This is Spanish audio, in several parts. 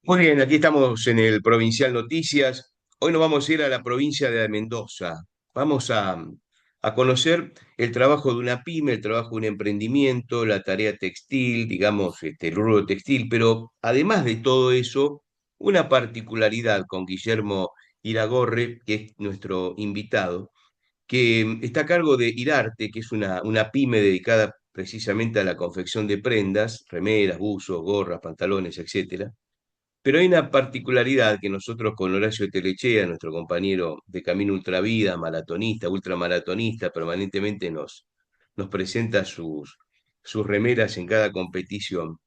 Muy bien, aquí estamos en el Provincial Noticias. Hoy nos vamos a ir a la provincia de Mendoza. Vamos a conocer el trabajo de una pyme, el trabajo de un emprendimiento, la tarea textil, digamos, el rubro textil, pero además de todo eso, una particularidad con Guillermo Iragorre, que es nuestro invitado, que está a cargo de Irarte, que es una pyme dedicada precisamente a la confección de prendas, remeras, buzos, gorras, pantalones, etcétera, pero hay una particularidad que nosotros con Horacio Telechea, nuestro compañero de Camino Ultravida, maratonista, ultramaratonista, permanentemente nos presenta sus remeras en cada competición,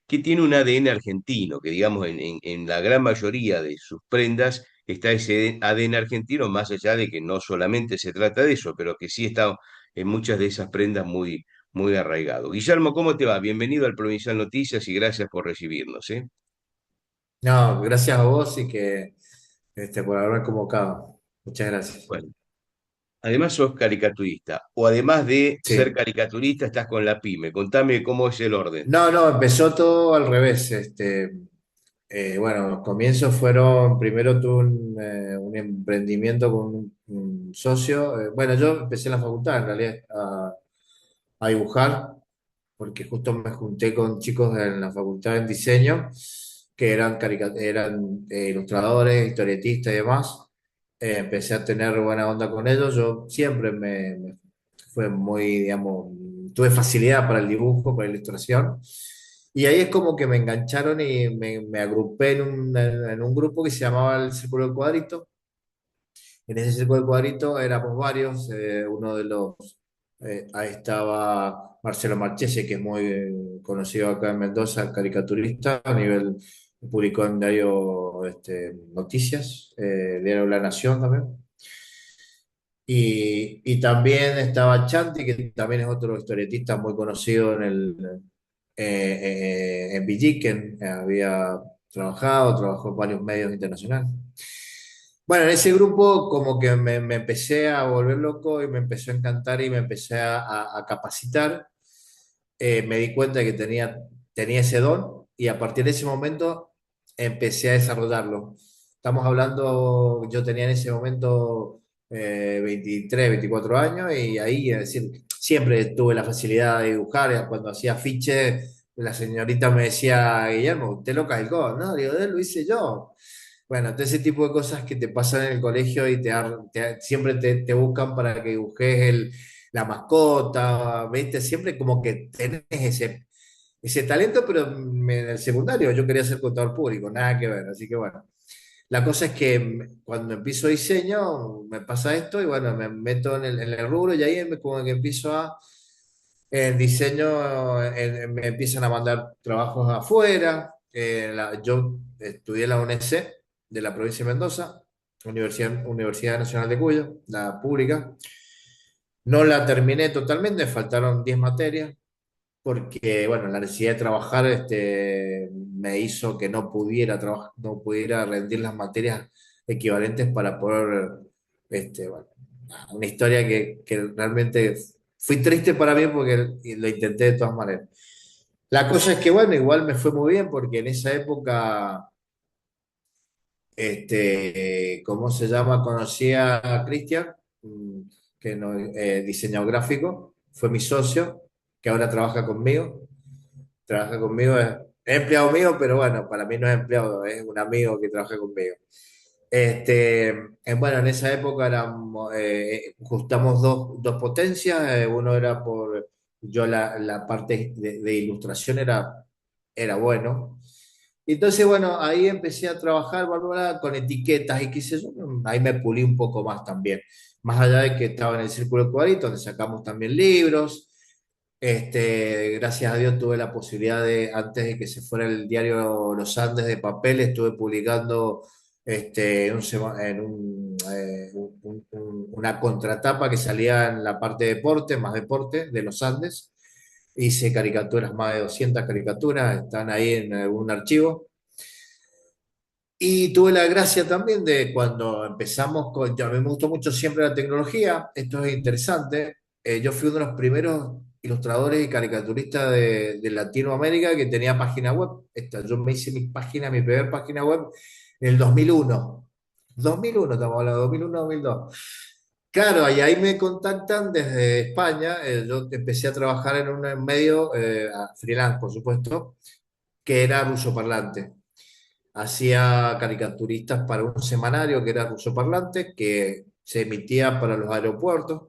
que tiene un ADN argentino, que digamos en la gran mayoría de sus prendas está ese ADN argentino, más allá de que no solamente se trata de eso, pero que sí está en muchas de esas prendas muy arraigado. Guillermo, ¿cómo te va? Bienvenido al Provincial Noticias y gracias por recibirnos, ¿eh? No, gracias a vos y por haberme convocado. Muchas gracias. Bueno. Además sos caricaturista, o además de ser Sí. caricaturista estás con la pyme. Contame cómo es el orden. No, no, empezó todo al revés. Bueno, los comienzos fueron, primero tuve un emprendimiento con un socio. Bueno, yo empecé en la facultad en realidad a dibujar, porque justo me junté con chicos en la facultad en diseño que eran ilustradores, historietistas y demás. Empecé a tener buena onda con ellos. Yo siempre fue muy, digamos, tuve facilidad para el dibujo, para la ilustración. Y ahí es como que me engancharon y me agrupé en un grupo que se llamaba el Círculo del Cuadrito. En ese Círculo del Cuadrito éramos varios. Uno de los, ahí estaba Marcelo Marchese, que es muy conocido acá en Mendoza, caricaturista a nivel, publicó en diario Noticias, diario La Nación también. Y también estaba Chanti, que también es otro historietista muy conocido en Villiquen. Había trabajó en varios medios internacionales. Bueno, en ese grupo como que me empecé a volver loco y me empezó a encantar y me empecé a capacitar. Me di cuenta de que tenía ese don y a partir de ese momento empecé a desarrollarlo. Estamos hablando, yo tenía en ese momento 23, 24 años y ahí, es decir, siempre tuve la facilidad de dibujar. Cuando hacía afiches, la señorita me decía, Guillermo, usted lo calcó, ¿no? Digo, lo hice yo. Bueno, todo ese tipo de cosas que te pasan en el colegio y siempre te buscan para que dibujes la mascota, ¿viste? Siempre como que tenés ese talento, pero en el secundario yo quería ser contador público, nada que ver, así que bueno. La cosa es que cuando empiezo diseño me pasa esto y bueno, me meto en el rubro y ahí como que empiezo en diseño, me empiezan a mandar trabajos afuera. Yo estudié la UNEC de la provincia de Mendoza, Universidad Nacional de Cuyo, la pública. No la terminé totalmente, me faltaron 10 materias, porque bueno, la necesidad de trabajar me hizo que no pudiera trabajar, no pudiera rendir las materias equivalentes para poder, bueno, una historia que realmente fui triste para mí porque lo intenté de todas maneras. La cosa es que bueno, igual me fue muy bien porque en esa época, ¿cómo se llama? Conocí a Cristian, que no, diseñador gráfico, fue mi socio, que ahora trabaja conmigo, es empleado mío, pero bueno, para mí no es empleado, es un amigo que trabaja conmigo. Bueno, en esa época juntamos dos potencias, uno era yo la parte de ilustración era bueno. Y entonces, bueno, ahí empecé a trabajar, Bárbara, con etiquetas y qué sé yo, ahí me pulí un poco más también. Más allá de que estaba en el Círculo de Cuadrito, donde sacamos también libros. Gracias a Dios tuve la posibilidad antes de que se fuera el diario Los Andes de papel, estuve publicando una contratapa que salía en la parte de deporte, más deporte, de Los Andes. Hice caricaturas, más de 200 caricaturas, están ahí en algún archivo. Y tuve la gracia también de cuando empezamos a mí me gustó mucho siempre la tecnología, esto es interesante. Yo fui uno de los primeros ilustradores y caricaturistas de Latinoamérica que tenía página web. Yo me hice mi primera página web en el 2001. 2001 estamos hablando, 2001, 2002. Claro, y ahí me contactan desde España. Yo empecé a trabajar en un medio, freelance, por supuesto, que era rusoparlante. Hacía caricaturistas para un semanario que era rusoparlante, que se emitía para los aeropuertos.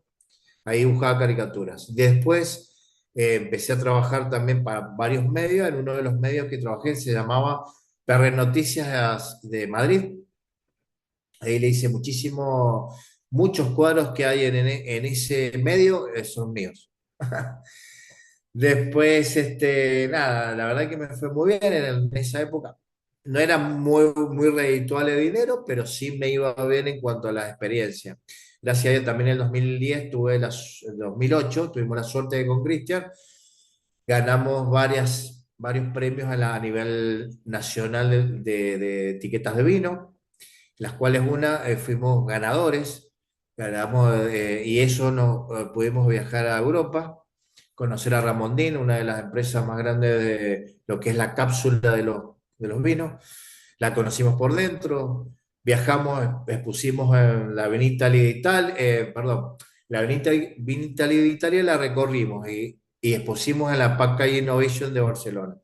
Ahí buscaba caricaturas. Después empecé a trabajar también para varios medios. En uno de los medios que trabajé se llamaba PR Noticias de Madrid. Ahí le hice muchos cuadros que hay en ese medio, son míos. Después, nada, la verdad que me fue muy bien en esa época. No era muy redituable de dinero, pero sí me iba bien en cuanto a la experiencia. Gracias a Dios, también en el 2010 en 2008 tuvimos la suerte de con Cristian, ganamos varios premios a nivel nacional de etiquetas de vino, las cuales fuimos ganadores, y eso nos pudimos viajar a Europa, conocer a Ramondín, una de las empresas más grandes de lo que es la cápsula de los vinos. La conocimos por dentro, viajamos, expusimos en la Avenida Italia de Italia, perdón, la Avenida Italia de Italia la recorrimos y expusimos en la PACA Innovation de Barcelona.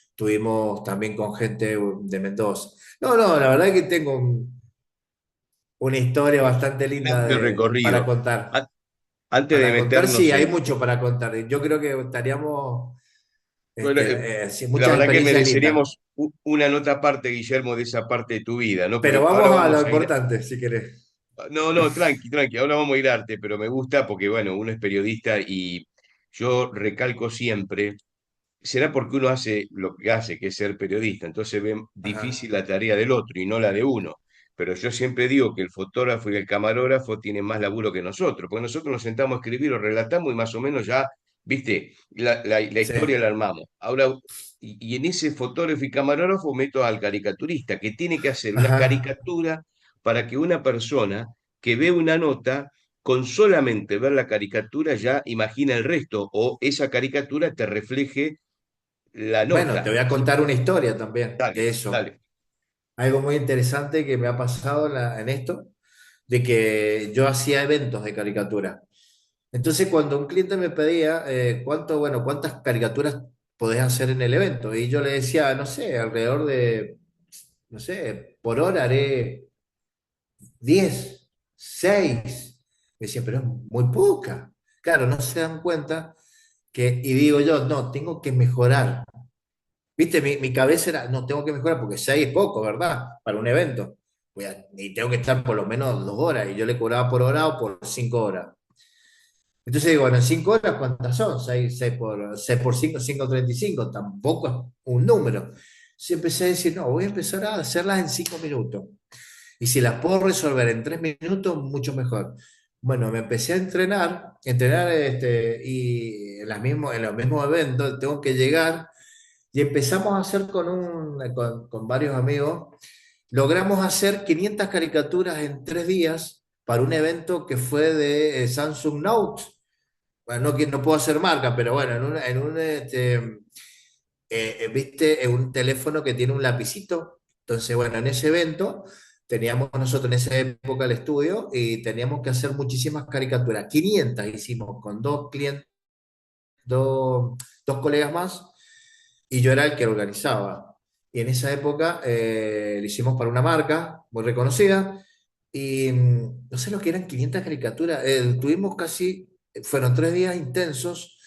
Estuvimos también con gente de Mendoza. No, no, la verdad que tengo una historia bastante Un linda amplio para recorrido. contar. A- Antes de Para contar, sí, meternos hay en... mucho para contar. Yo creo que estaríamos, Bueno, sí, la muchas verdad que experiencias lindas. mereceríamos una nota aparte, Guillermo, de esa parte de tu vida, ¿no? Pero Pero ahora vamos a lo vamos a ir... importante, si querés. No, no, tranqui, tranqui, ahora vamos a ir a arte, pero me gusta porque, bueno, uno es periodista y yo recalco siempre, será porque uno hace lo que hace, que es ser periodista, entonces ve Ajá. difícil la tarea del otro y no la de uno. Pero yo siempre digo que el fotógrafo y el camarógrafo tienen más laburo que nosotros, porque nosotros nos sentamos a escribir o relatamos y más o menos ya, viste, la Sí. historia la armamos. Ahora, y en ese fotógrafo y camarógrafo meto al caricaturista, que tiene que hacer una Ajá. caricatura para que una persona que ve una nota, con solamente ver la caricatura ya imagina el resto, o esa caricatura te refleje la Bueno, te nota. voy a Sí, contar una historia también dale, de eso. dale. Algo muy interesante que me ha pasado en esto, de que yo hacía eventos de caricatura. Entonces, cuando un cliente me pedía cuántas caricaturas podés hacer en el evento, y yo le decía, no sé, alrededor de, no sé, por hora haré 10 6. Me decía, pero es muy poca. Claro, no se dan cuenta y digo yo, no, tengo que mejorar. Viste, mi cabeza era, no, tengo que mejorar porque 6 es poco, ¿verdad? Para un evento. Y tengo que estar por lo menos 2 horas, y yo le cobraba por hora o por 5 horas. Entonces digo, bueno, en 5 horas, ¿cuántas son? 6 por 5, 5,35. Tampoco es un número. Entonces empecé a decir, no, voy a empezar a hacerlas en 5 minutos. Y si las puedo resolver en 3 minutos, mucho mejor. Bueno, me empecé a entrenar, y en los mismos eventos tengo que llegar, y empezamos a hacer con varios amigos, logramos hacer 500 caricaturas en 3 días para un evento que fue de Samsung Note. Bueno, no, no puedo hacer marca, pero bueno, viste, un teléfono que tiene un lapicito. Entonces, bueno, en ese evento teníamos nosotros en esa época el estudio y teníamos que hacer muchísimas caricaturas. 500 hicimos con dos clientes, dos colegas más, y yo era el que organizaba. Y en esa época lo hicimos para una marca muy reconocida, y no sé lo que eran 500 caricaturas. Fueron 3 días intensos,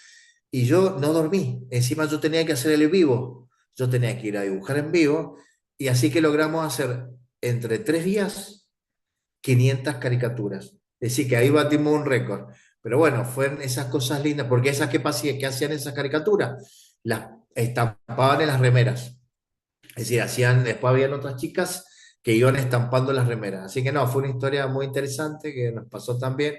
y yo no dormí. Encima yo tenía que hacer el vivo, yo tenía que ir a dibujar en vivo, y así que logramos hacer entre 3 días 500 caricaturas. Es decir, que ahí batimos un récord. Pero bueno, fueron esas cosas lindas, porque ¿qué hacían esas caricaturas? Las estampaban en las remeras. Es decir, después habían otras chicas que iban estampando las remeras. Así que no, fue una historia muy interesante que nos pasó también.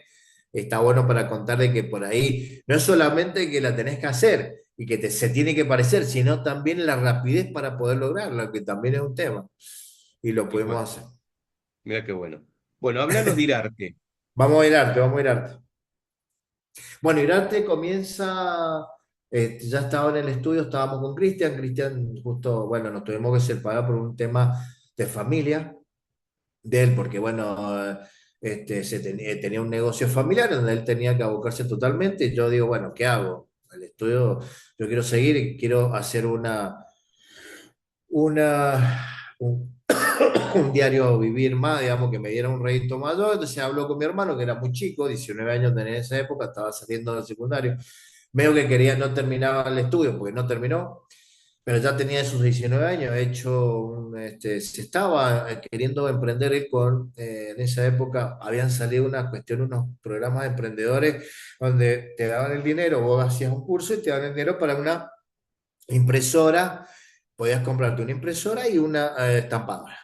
Está bueno para contar de que por ahí no es solamente que la tenés que hacer y que se tiene que parecer, sino también la rapidez para poder lograrlo, que también es un tema. Y lo Tal pudimos cual. hacer. Mira qué bueno. Bueno, hablanos de ir arte. Vamos a ir arte, vamos a ir arte. Bueno, Irarte comienza, ya estaba en el estudio, estábamos con Cristian. Cristian justo, bueno, nos tuvimos que separar por un tema de familia de él, porque bueno, tenía un negocio familiar donde él tenía que abocarse totalmente. Y yo digo, bueno, ¿qué hago? El estudio, yo quiero seguir y quiero hacer una, un, un diario vivir más, digamos, que me diera un rédito mayor. Entonces habló con mi hermano, que era muy chico, 19 años tenía en esa época, estaba saliendo del secundario. Veo que quería, no terminaba el estudio, porque no terminó, pero ya tenía sus 19 años, se estaba queriendo emprender él en esa época habían salido una cuestión, unos programas de emprendedores donde te daban el dinero, vos hacías un curso y te daban el dinero para una impresora. Podías comprarte una impresora y una estampadora,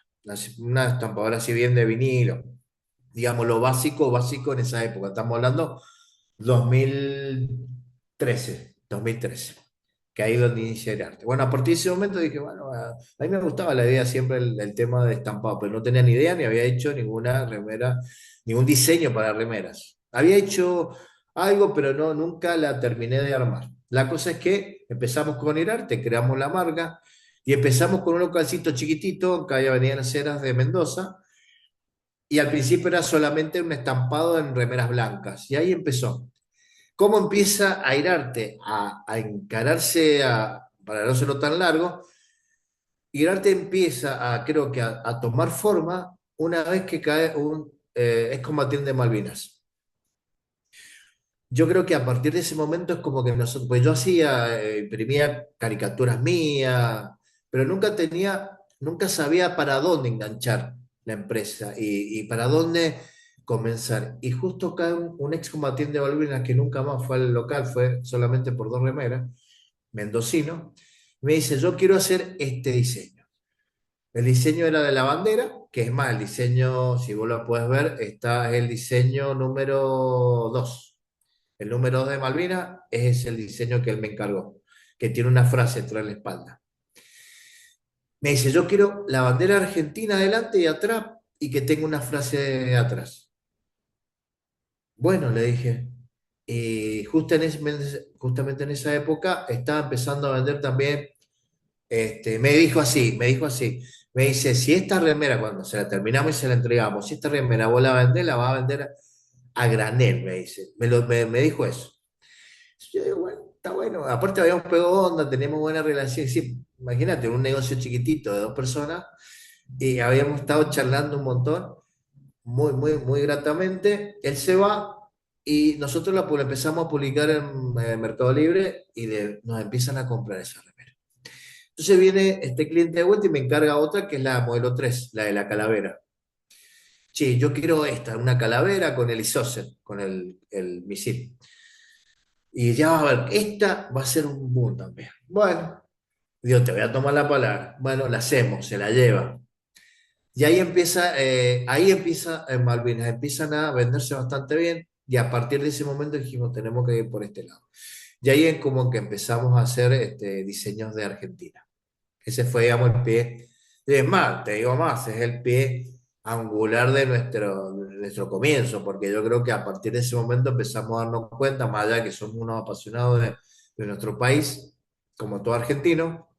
una estampadora si bien de vinilo, digamos lo básico, básico en esa época, estamos hablando 2013, que ahí es donde inicia el arte. Bueno, a partir de ese momento dije, bueno, a mí me gustaba la idea siempre el tema de estampado, pero no tenía ni idea ni había hecho ninguna remera, ningún diseño para remeras. Había hecho algo, pero no, nunca la terminé de armar. La cosa es que empezamos con el arte, creamos la marca y empezamos con un localcito chiquitito, que allá venían las Heras de Mendoza, y al principio era solamente un estampado en remeras blancas, y ahí empezó. ¿Cómo empieza a Irarte a encararse, para no serlo tan largo? Irarte empieza creo que a tomar forma una vez que cae es combatiente de Malvinas. Yo creo que a partir de ese momento es como que nosotros, pues yo hacía, imprimía caricaturas mías, pero nunca sabía para dónde enganchar la empresa y para dónde comenzar. Y justo cae un excombatiente de Malvinas que nunca más fue al local, fue solamente por dos remeras, mendocino, me dice, yo quiero hacer este diseño. El diseño era de la bandera, que es más, el diseño, si vos lo puedes ver, está el diseño número 2. El número 2 de Malvinas es el diseño que él me encargó, que tiene una frase detrás en la espalda. Me dice, yo quiero la bandera argentina adelante y atrás y que tenga una frase atrás. Bueno, le dije, y justamente en esa época estaba empezando a vender también, me dijo así, me dice, si esta remera, cuando se la terminamos y se la entregamos, si esta remera vos la vendés, la vas a vender a granel, me dice, me dijo eso. Yo digo, bueno, está bueno. Aparte habíamos pegado onda, teníamos buena relación. Sí, imagínate, un negocio chiquitito de dos personas y habíamos estado charlando un montón, muy, muy, muy gratamente. Él se va y nosotros la empezamos a publicar en Mercado Libre y nos empiezan a comprar esa remera. Entonces viene este cliente de vuelta y me encarga otra que es la modelo 3, la de la calavera. Sí, yo quiero esta, una calavera con el isósceles, con el misil. Y ya va a ver, esta va a ser un boom también. Bueno, Dios, te voy a tomar la palabra. Bueno, la hacemos, se la lleva. Y ahí empieza en Malvinas, empiezan a venderse bastante bien y a partir de ese momento dijimos, tenemos que ir por este lado. Y ahí es como que empezamos a hacer diseños de Argentina. Ese fue, digamos, el pie. Y es más, te digo más, es el pie angular de nuestro comienzo, porque yo creo que a partir de ese momento empezamos a darnos cuenta, más allá de que somos unos apasionados de nuestro país, como todo argentino,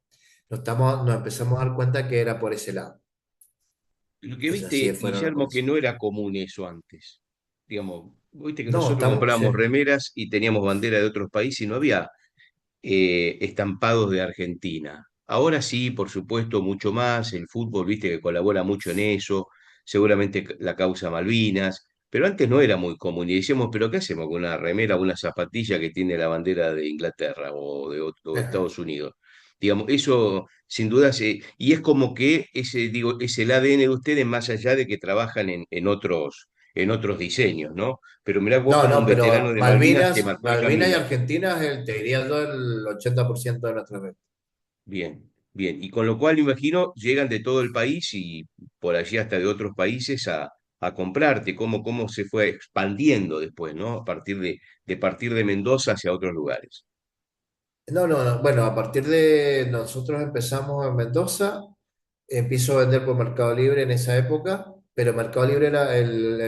nos empezamos a dar cuenta que era por ese lado. Lo que Entonces así viste, fueron las Guillermo, que cosas. no era común eso antes. Digamos, viste que No, nosotros estamos, comprábamos sí. remeras y teníamos bandera de otros países y no había estampados de Argentina. Ahora sí, por supuesto, mucho más. El fútbol, viste que colabora mucho en eso. Seguramente la causa Malvinas. Pero antes no era muy común. Y decíamos, ¿pero qué hacemos con una remera o una zapatilla que tiene la bandera de Inglaterra o de Estados Unidos? Digamos, eso sin duda y es como que digo, es el ADN de ustedes más allá de que trabajan en otros diseños, ¿no? Pero mirá vos No, como un no, veterano pero de Malvinas te Malvinas, marcó el Malvinas y camino. Argentina, te diría yo, el 80% de nuestra red. Bien, bien. Y con lo cual, me imagino, llegan de todo el país y por allí hasta de otros países a comprarte, cómo se fue expandiendo después, ¿no? de partir de Mendoza hacia otros lugares. No, no, no. Bueno, a partir de nosotros empezamos en Mendoza, empiezo a vender por Mercado Libre en esa época, pero Mercado Libre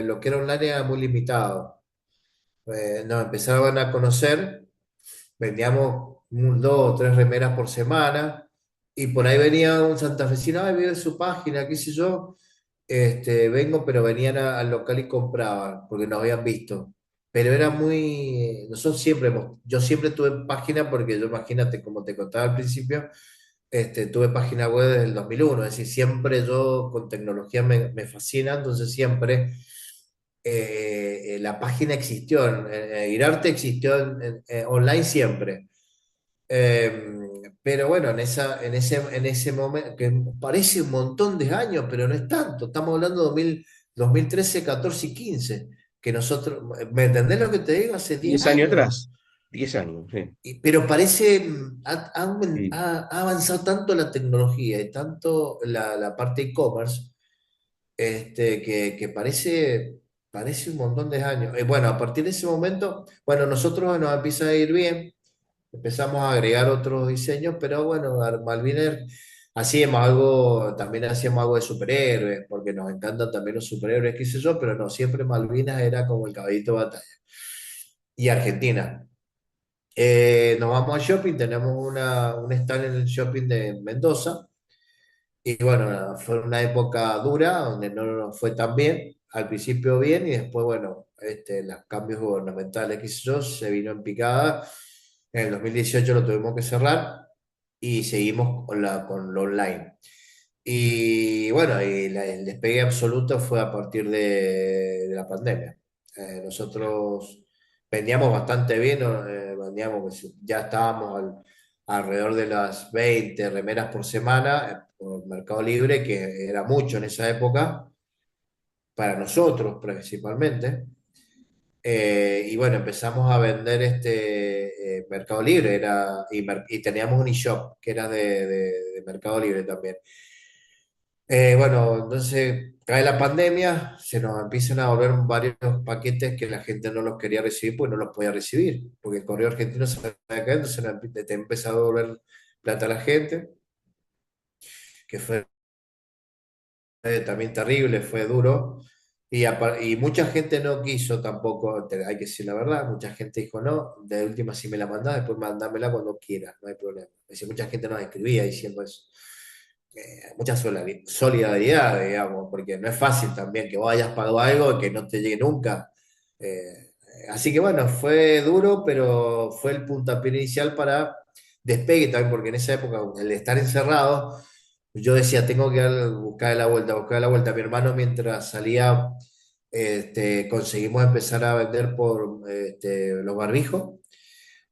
lo que era online era muy limitado. Nos empezaban a conocer, vendíamos dos o tres remeras por semana, y por ahí venía un santafesino, ay, vi su página, qué sé yo, vengo, pero venían al local y compraban, porque nos habían visto. Pero era muy, nosotros siempre, yo siempre tuve página, porque yo imagínate, como te contaba al principio, tuve página web desde el 2001, es decir, siempre yo con tecnología me fascina, entonces siempre la página existió, Irarte existió online siempre. Eh, pero bueno, en ese momento, que parece un montón de años, pero no es tanto, estamos hablando de 2013, 14 y 15, que nosotros, ¿me entendés lo que te digo? Hace 10 10 años años. atrás, 10 años, sí. Pero parece, Sí. ha avanzado tanto la tecnología y tanto la parte e-commerce, que parece un montón de años. Bueno, a partir de ese momento, bueno, nosotros nos empieza a ir bien, empezamos a agregar otros diseños, pero bueno, Malviner hacíamos algo, también hacíamos algo de superhéroes, porque nos encantan también los superhéroes, qué sé yo, pero no, siempre Malvinas era como el caballito de batalla. Y Argentina. Nos vamos al shopping, tenemos un stand en el shopping de Mendoza. Y bueno, nada, fue una época dura donde no nos fue tan bien, al principio bien y después, bueno, los cambios gubernamentales que hizo yo, se vino en picada. En el 2018 lo tuvimos que cerrar y seguimos con lo online. Y bueno, el despegue absoluto fue a partir de la pandemia. Nosotros vendíamos bastante bien, ¿no? Vendíamos, pues, ya estábamos alrededor de las 20 remeras por semana por Mercado Libre, que era mucho en esa época, para nosotros principalmente. Y bueno, empezamos a vender Mercado Libre y teníamos un eShop que era de Mercado Libre también. Bueno, entonces cae la pandemia, se nos empiezan a volver varios paquetes que la gente no los quería recibir, pues no los podía recibir, porque el correo argentino se había caído, entonces te empezó a devolver plata a la gente, que fue también terrible, fue duro. Y mucha gente no quiso tampoco, hay que decir la verdad, mucha gente dijo no, de última si me la mandás, después mandámela cuando quieras, no hay problema. Es decir, mucha gente nos escribía diciendo eso. Mucha solidaridad, digamos, porque no es fácil también que vos hayas pagado algo y que no te llegue nunca. Así que bueno, fue duro, pero fue el puntapié inicial para despegue también, porque en esa época, el estar encerrado, yo decía, tengo que buscar la vuelta, buscar la vuelta. Mi hermano, mientras salía, conseguimos empezar a vender por los barbijos.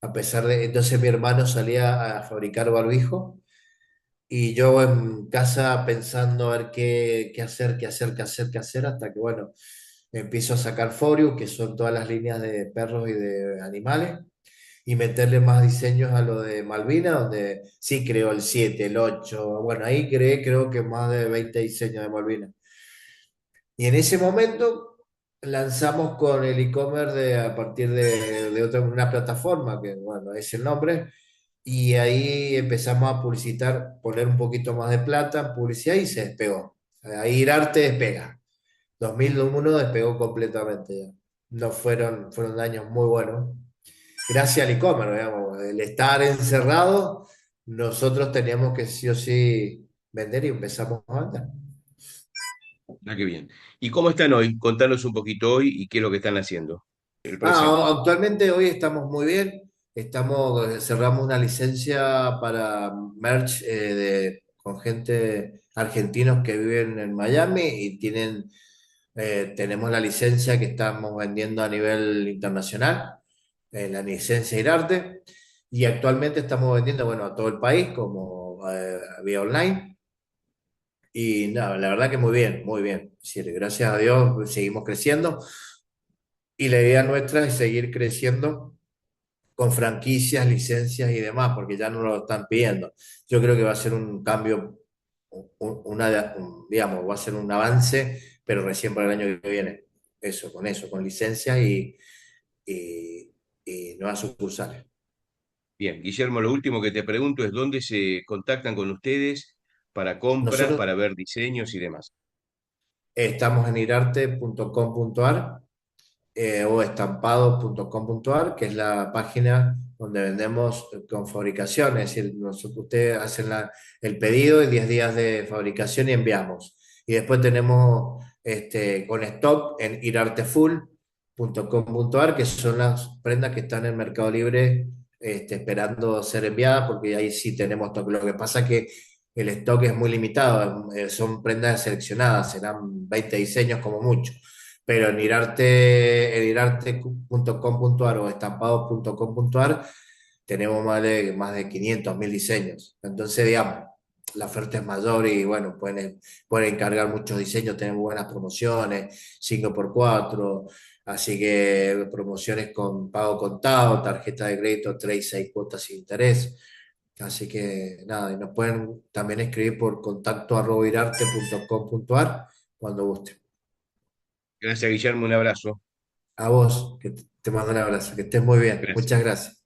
Entonces mi hermano salía a fabricar barbijos y yo en casa pensando a ver qué hacer, qué hacer, qué hacer, qué hacer, hasta que, bueno, empiezo a sacar Forius, que son todas las líneas de perros y de animales, y meterle más diseños a lo de Malvina, donde sí creo el 7 el 8 bueno, ahí creé creo que más de 20 diseños de Malvina. Y en ese momento lanzamos con el e-commerce a partir de una plataforma, que bueno, es el nombre, y ahí empezamos a publicitar, poner un poquito más de plata en publicidad y se despegó. Ahí Irarte despega. 2001 despegó completamente ya. No fueron años muy buenos. Gracias al e-commerce, digamos, el estar encerrado, nosotros teníamos que sí o sí vender y empezamos a vender. Ah, qué bien. ¿Y cómo están hoy? Contanos un poquito hoy y qué es lo que están haciendo, el presente. Actualmente hoy estamos muy bien. Cerramos una licencia para merch con gente argentinos que viven en Miami y tenemos la licencia que estamos vendiendo a nivel internacional, la licencia Irarte, y actualmente estamos vendiendo, bueno, a todo el país como vía online. Y nada, la verdad que muy bien, muy bien. Sí, gracias a Dios seguimos creciendo y la idea nuestra es seguir creciendo con franquicias, licencias y demás, porque ya no lo están pidiendo. Yo creo que va a ser un cambio, digamos, va a ser un avance, pero recién para el año que viene. Eso, con licencias y, y nuevas sucursales. Bien, Guillermo, lo último que te pregunto es dónde se contactan con ustedes para compras, Nosotros para ver diseños y demás. estamos en irarte.com.ar o estampados.com.ar, que es la página donde vendemos con fabricación, es decir, ustedes hacen el pedido en 10 días de fabricación y enviamos. Y después tenemos con stock en irartefull.com.ar, que son las prendas que están en Mercado Libre esperando ser enviadas, porque ahí sí tenemos stock. Lo que pasa es que el stock es muy limitado, son prendas seleccionadas, serán 20 diseños como mucho, pero en irarte.com.ar o estampados.com.ar tenemos más de 500.000 diseños. Entonces, digamos, la oferta es mayor y bueno, pueden encargar muchos diseños, tenemos buenas promociones, 5x4, así que promociones con pago contado, tarjeta de crédito, 3 y 6 cuotas sin interés. Así que nada, y nos pueden también escribir por contacto@irarte.com.ar cuando guste. Gracias, Guillermo, un abrazo. A vos, que te mando un abrazo, que estés muy bien. Gracias. Muchas gracias.